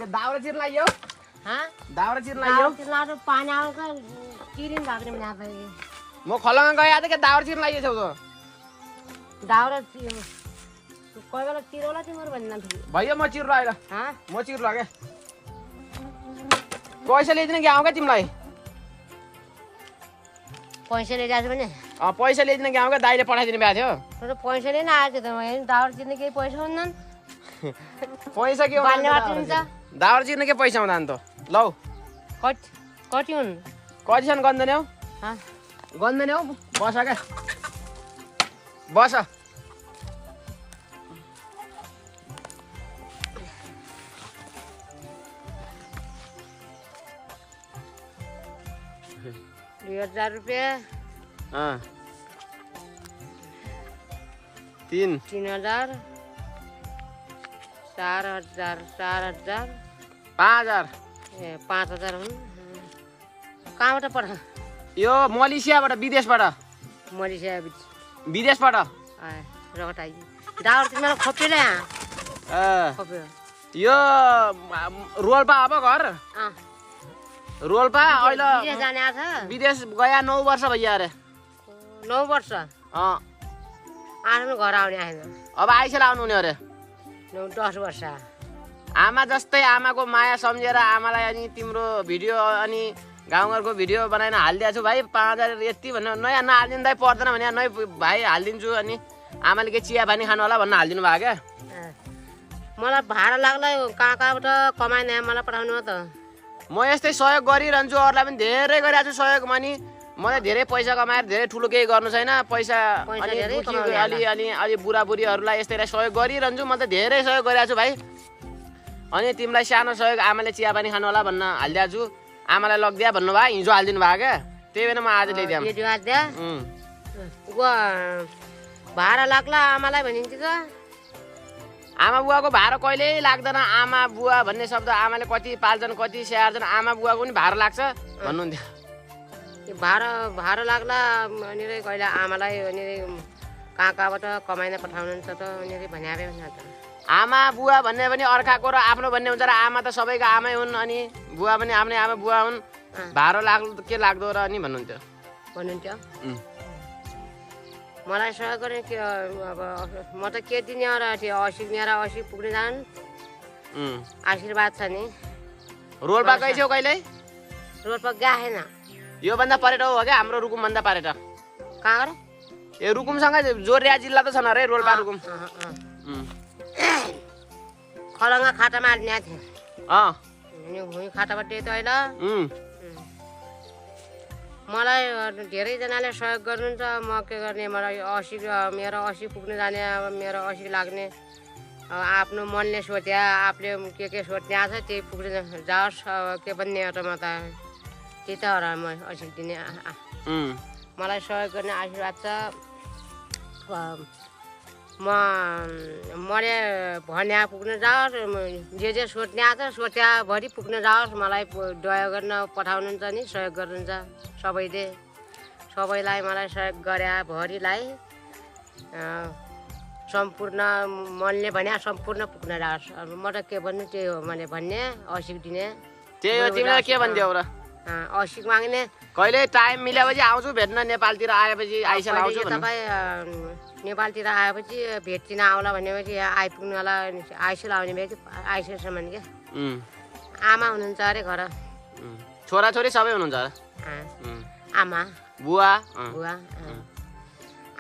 दाउरा चिर्न लाग्यो हाँ दाउरा चिर्न लाग्यो चिल्लाएर पानी आउँछ चिरिन लाग्ने भने अब म खलङ्गा गए त के दाउरा चिर्न लाग्यो छौ त दाउरा कोही बेला चिरौला तिम्रो भन्दैन भैया म चिर्लो आइल हाँ म चिर्लो के पैसा ल्याइदिने कि आउँ क्या तिमीलाई पैसा लिएर आएको भने पैसा ल्याइदिने कि आउँ क्या दाइले पठाइदिनु भएको थियो तर पैसा लिएर आएको थियो त यहाँ दाउरा चिर्ने केही पैसा हुँदैन पैसा के बाल्ने बाटो हुन्छ दाउरा चिर्न के पैसा हुँदैन त लौ कति हुन् कतिसम्म गन्दैन हौ हाँ गन्दैन हौ बस क्या बस ₹2000 तीन 3000 4000 4000 5000 ए 5000 हुन् कहाँबाट पठा यो मलेसियाबाट विदेशबाट मलेसिया रगत आइयो दाउरा तिमीलाई खोपेर यहाँ खोप्यो यो रोल्पा अब घर रोल्पा अहिले विदेश जाने आएको छ विदेश गया 9 वर्ष भइयो अरे 9 वर्ष आफ्नो घर आउने आएन अब आइसेल आउनु हुने अरे 10 वर्ष आमा जस्तै आमाको माया सम्झेर आमालाई अनि तिम्रो भिडियो अनि गाउँघरको भिडियो बनाएर हालिदिएको छु भाइ 5000 यति भन्नु नयाँ नहालिदिनु दाइ पर्दैन भने नै भाइ हालिदिन्छु अनि आमाले के चिया पानी खानु होला भन्न हालिदिनु भयो क्या मलाई भाडा लाग्ला कहाँबाट कमाएन मलाई पठाउनु हो त म यस्तै सहयोग गरिरहन्छु अरूलाई पनि धेरै गरिरहेको छु सहयोग अनि मलाई धेरै पैसा कमाएर धेरै ठुलो केही गर्नु छैन पैसा अलि बुढाबुढीहरूलाई यस्तै सहयोग गरिरहन्छु म त धेरै सहयोग गरिरहेको छु भाइ अनि तिमीलाई सानो सहयोग आमाले चिया पानी खानु होला भन्न हालिदिएको छु आमालाई लगिदिया भन्नुभयो हिजो हालिदिनु भयो क्या त्यही भएर म आज ल्याइदिएँ भाडा लाग्ला आमालाई भनिन्छ त आमा बुवाको भाडा कहिल्यै लाग्दैन आमा बुवा भन्ने शब्द आमाले कति पाल्छन् कति स्याहार्छन् आमा बुवाको पनि भाडा लाग्छ भन्नुहुन्थ्यो भाडा लाग्ला अनि कहिले आमालाई अनि कहाँबाट कमाइन पठाउनुहुन्छ त अनि भने त आमा बुवा भन्ने पनि अर्काको र आफ्नो भन्ने हुन्छ र आमा त सबैको आमै हुन् अनि बुवा पनि आफ्नै आमा बुवा हुन् भाडा लाग्दो के लाग्दो र अनि भन्नुहुन्थ्यो मलाई सहयोग गर्ने के अब म त के दिने र त्यो 80 पुग्ने जानु आशीर्वाद छ नि रोल्पा गइछौ कहिले रोल्पा गएन योभन्दा परेट हो क्या हाम्रो रुकुमभन्दा परेट कहाँ गरे ए रुकुमसँगै जोरिया जिल्ला त छन् अरे रोल्पा रुकुम खलङ्गा खाटामा हाल्ने थियो भुइँ खाटाबाट त्यही त अहिले मलाई धेरैजनाले सहयोग गर्नुहुन्छ म के गर्ने मलाई 80 मेरो 80 पुग्ने जाने अब मेरो 80 लाग्ने आफ्नो मनले सोध्या आफूले के सोध्ने आएको छ त्यही पुग्ने जाओस् के भन्ने हो त म त त्यही त हो र म 80 दिने मलाई सहयोग गर्ने आशीर्वाद छ मैले भने पुग्न जाओस् जे सोध्ने आएको छ सोध्याभरि पुग्न जाओस् मलाई दया गर्न पठाउनुहुन्छ नि सहयोग गर्नुहुन्छ सबैलाई मलाई सहयोग गरे भरिलाई सम्पूर्ण मनले भने सम्पूर्ण पुग्न जाओस् अब म त के भन्नु त्यही हो मैले भन्ने 80 दिने त्यही हो तिमीलाई के भन्दियौ र 80 माग्ने कहिले टाइम मिलेपछि आउँछु भेट्न नेपालतिर आएपछि आइसल आउँछु तपाईँ नेपालतिर आएपछि भेट्टिन आउला भनेपछि आइपुग्नु होला आइसल आउने भए आइसकेसम्म के आमा हुनुहुन्छ अरे घर छोराछोरी सबै हुनुहुन्छ आमा बुवा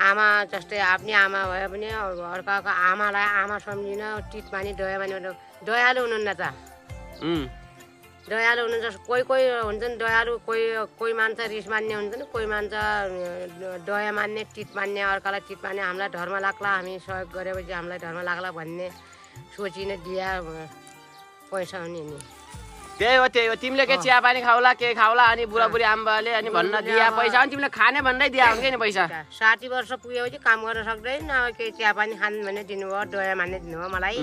आमा जस्तै आफ्नै आमा भयो भने अर्काको आमालाई आमा सम्झिन टिट मानी दयालु हुनुहुन्न त दयालु हुनुहुन्छ कोही हुन्छन् दयालु कोही मान्छ रिस मान्ने हुन्छन् कोही मान्छ दया मान्ने टिट मान्ने अर्कालाई टिट मान्ने हामीलाई धर्म लाग्ला हामी सहयोग गरेपछि हामीलाई धर्म लाग्ला भन्ने सोचिने दिया पैसा हुने नि त्यही हो तिमीले के चिया पानी खाउला के खाउला अनि बुढाबुढी आमाले अनि भन्न दिया पैसा अनि तिमीले खाने भन्दै दिया हुन्छ नि पैसा 60 वर्ष पुगेपछि काम गर्न सक्दैन अब केही चिया पानी खानु भन्ने दिनुभयो दया मान्ने दिनुभयो मलाई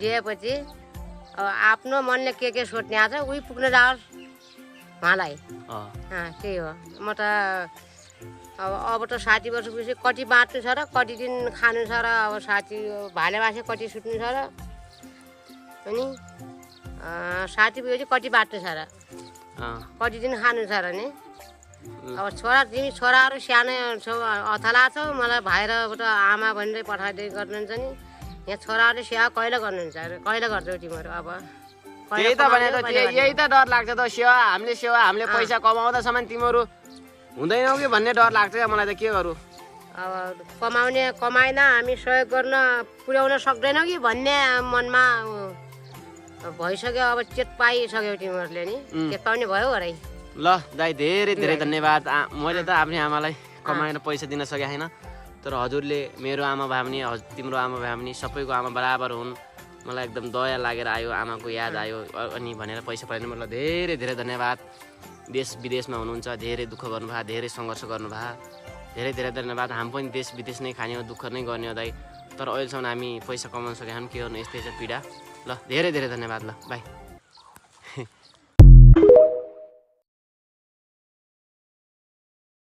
दिएपछि अब आफ्नो मनले के सोध्ने आएको छ उही पुग्न जाओस् उहाँलाई त्यही हो म त अब त 60 वर्ष पुगेपछि कति बाँच्नु छ र कति दिन खानु छ र अब साथी भाले बासे कति सुत्नु छ र अनि साथी पुगेपछि कति बाट्नु छ र कति दिन खानु छ र नि अब तिमी छोराहरू सानो छौ अथला छौ मलाई भाइरबाट आमा भनेर पठाइदिए गर्नुहुन्छ नि यहाँ छोराहरूले सेवा कहिले गर्नुहुन्छ कहिले गर्छौ तिमीहरू अब त्यही त भने त यही त डर लाग्छ त हामीले पैसा कमाउँदासम्म तिमीहरू हुँदैनौ कि भन्ने डर लाग्छ क्या मलाई त के गरौँ अब कमाएन हामी सहयोग गर्न पुर्याउन सक्दैनौँ कि भन्ने मनमा भइसक्यो अब चेत पाइसक्यो तिमीहरूले नि चेत पाउने भयो अरे ल दाइ धेरै धेरै धन्यवाद मैले त आफ्नै आमालाई कमाएर पैसा दिन सकेको छैन तर हजुरले मेरो आमा भए पनि तिम्रो आमा भए पनि सबैको आमा बराबर हुन् मलाई एकदम दया लागेर आयो आमाको याद आयो अनि भनेर पैसा पाइनु मलाई धेरै धेरै धन्यवाद देश विदेशमा हुनुहुन्छ धेरै दुःख गर्नुभयो धेरै सङ्घर्ष गर्नुभयो धेरै धेरै धन्यवाद हामी पनि देश विदेश नै खाने हो दुःख नै गर्ने हो दाइ तर अहिलेसम्म हामी पैसा कमाउन सकेका छैनौँ के गर्नु यस्तै छ पीडा ल धेरै धेरै धन्यवाद ल बाई